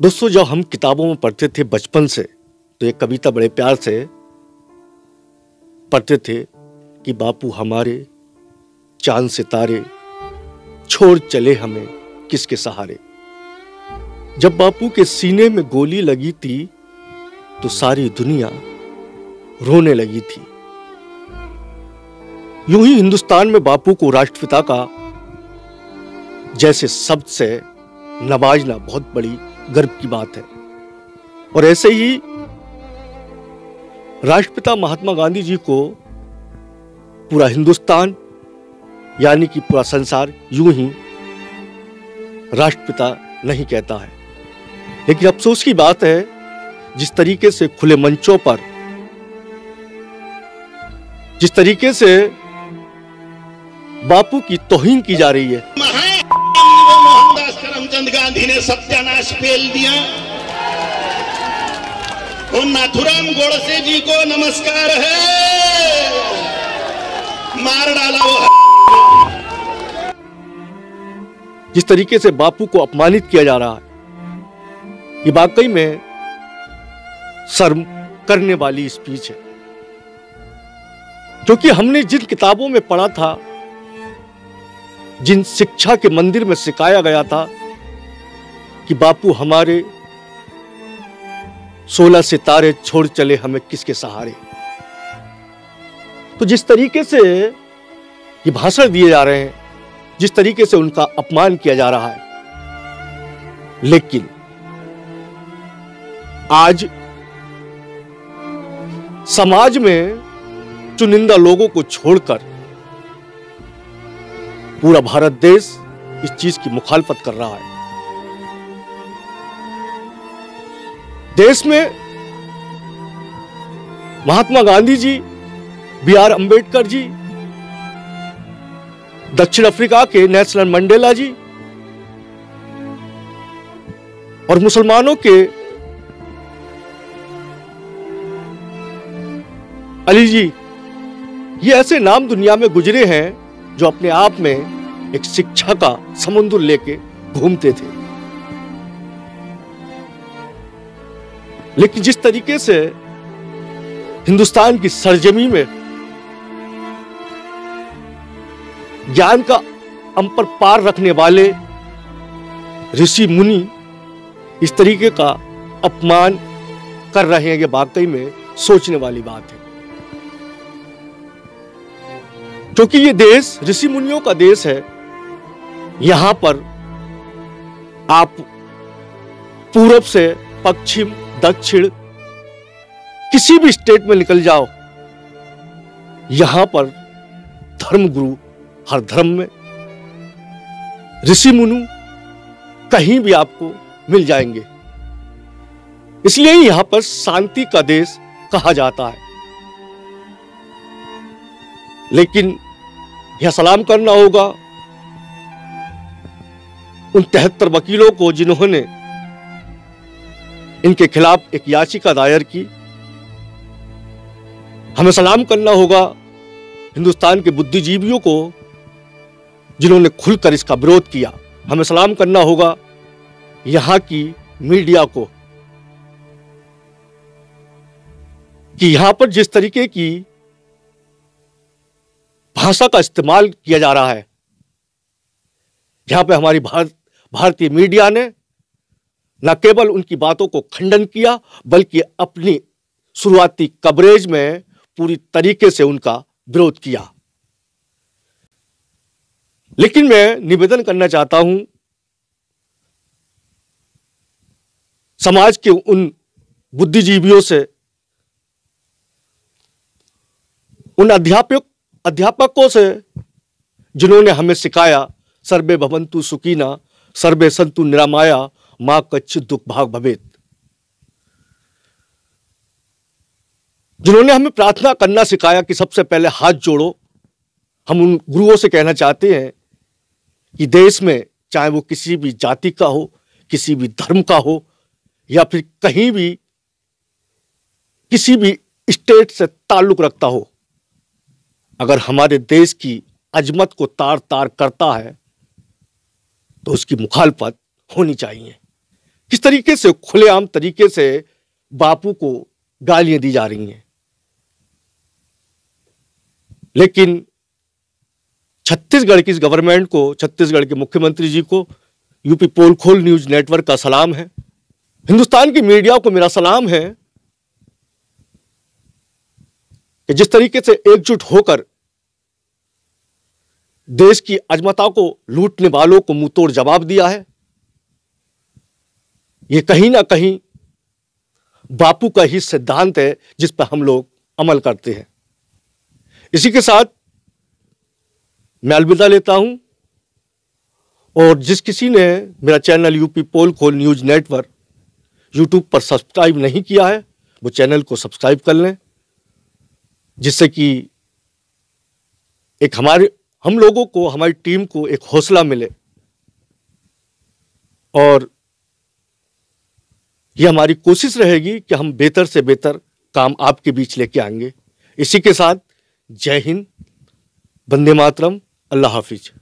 दोस्तों, जब हम किताबों में पढ़ते थे बचपन से तो एक कविता बड़े प्यार से पढ़ते थे कि बापू हमारे चांद सितारे छोड़ चले हमें किसके सहारे। जब बापू के सीने में गोली लगी थी तो सारी दुनिया रोने लगी थी। यूं ही हिंदुस्तान में बापू को राष्ट्रपिता का जैसे शब्द से नवाजना बहुत बड़ी गर्व की बात है। और ऐसे ही राष्ट्रपिता महात्मा गांधी जी को पूरा हिंदुस्तान यानी कि पूरा संसार यूं ही राष्ट्रपिता नहीं कहता है। लेकिन अफसोस की बात है, जिस तरीके से खुले मंचों पर, जिस तरीके से बापू की तौहीन की जा रही है, मोहनदास करमचंद गांधी ने सत्यानाश फेल दिया। और नाथुराम गोडसे जी को नमस्कार है, मार डाला वो। जिस तरीके से बापू को अपमानित किया जा रहा है, ये वाकई में शर्म करने वाली स्पीच है। क्योंकि हमने जिन किताबों में पढ़ा था, जिन शिक्षा के मंदिर में सिखाया गया था कि बापू हमारे 16 सितारे छोड़ चले हमें किसके सहारे, तो जिस तरीके से ये भाषण दिए जा रहे हैं, जिस तरीके से उनका अपमान किया जा रहा है, लेकिन आज समाज में चुनिंदा लोगों को छोड़कर पूरा भारत देश इस चीज की मुखालफत कर रहा है। देश में महात्मा गांधी जी, बी.आर. अंबेडकर जी, दक्षिण अफ्रीका के नेल्सन मंडेला जी और मुसलमानों के अली जी, ये ऐसे नाम दुनिया में गुजरे हैं जो अपने आप में एक शिक्षा का समुद्र लेके घूमते थे। लेकिन जिस तरीके से हिंदुस्तान की सरजमी में ज्ञान का अंपर पार रखने वाले ऋषि मुनि इस तरीके का अपमान कर रहे हैं, ये वाकई में सोचने वाली बात है। क्योंकि ये देश ऋषि मुनियों का देश है। यहां पर आप पूरब से पश्चिम, दक्षिण, किसी भी स्टेट में निकल जाओ, यहां पर धर्मगुरु हर धर्म में, ऋषि मुनि कहीं भी आपको मिल जाएंगे। इसलिए यहां पर शांति का देश कहा जाता है। लेकिन यह सलाम करना होगा उन 73 वकीलों को जिन्होंने इनके खिलाफ एक याचिका दायर की। हमें सलाम करना होगा हिंदुस्तान के बुद्धिजीवियों को जिन्होंने खुलकर इसका विरोध किया। हमें सलाम करना होगा यहां की मीडिया को कि यहां पर जिस तरीके की भाषा का इस्तेमाल किया जा रहा है, यहां पे हमारी भारतीय मीडिया ने न केवल उनकी बातों को खंडन किया, बल्कि अपनी शुरुआती कवरेज में पूरी तरीके से उनका विरोध किया। लेकिन मैं निवेदन करना चाहता हूं समाज के उन बुद्धिजीवियों से, उन अध्यापकों से जिन्होंने हमें सिखाया सर्वे भवन्तु सुखिनः सर्वे सन्तु निरामया मा कश्चित् दुःख भाग् भवेत्, जिन्होंने हमें प्रार्थना करना सिखाया कि सबसे पहले हाथ जोड़ो। हम उन गुरुओं से कहना चाहते हैं कि देश में चाहे वो किसी भी जाति का हो, किसी भी धर्म का हो, या फिर कहीं भी किसी भी स्टेट से ताल्लुक रखता हो, अगर हमारे देश की अजमत को तार तार करता है तो उसकी मुखालफत होनी चाहिए। किस तरीके से खुलेआम तरीके से बापू को गालियां दी जा रही हैं। लेकिन छत्तीसगढ़ की इस गवर्नमेंट को, छत्तीसगढ़ के मुख्यमंत्री जी को यूपी पोल खोल न्यूज नेटवर्क का सलाम है। हिंदुस्तान की मीडिया को मेरा सलाम है कि जिस तरीके से एकजुट होकर देश की अजमता को लूटने वालों को मुंहतोड़ जवाब दिया है। यह कहीं ना कहीं बापू का ही सिद्धांत है जिस पर हम लोग अमल करते हैं। इसी के साथ मैं अलविदा लेता हूं, और जिस किसी ने मेरा चैनल यूपी पोल खोल न्यूज नेटवर्क यूट्यूब पर सब्सक्राइब नहीं किया है वो चैनल को सब्सक्राइब कर लें, जिससे कि एक हम लोगों को, हमारी टीम को एक हौसला मिले और यह हमारी कोशिश रहेगी कि हम बेहतर से बेहतर काम आपके बीच लेके आएंगे। इसी के साथ जय हिंद, वंदे मातरम, अल्लाह हाफिज।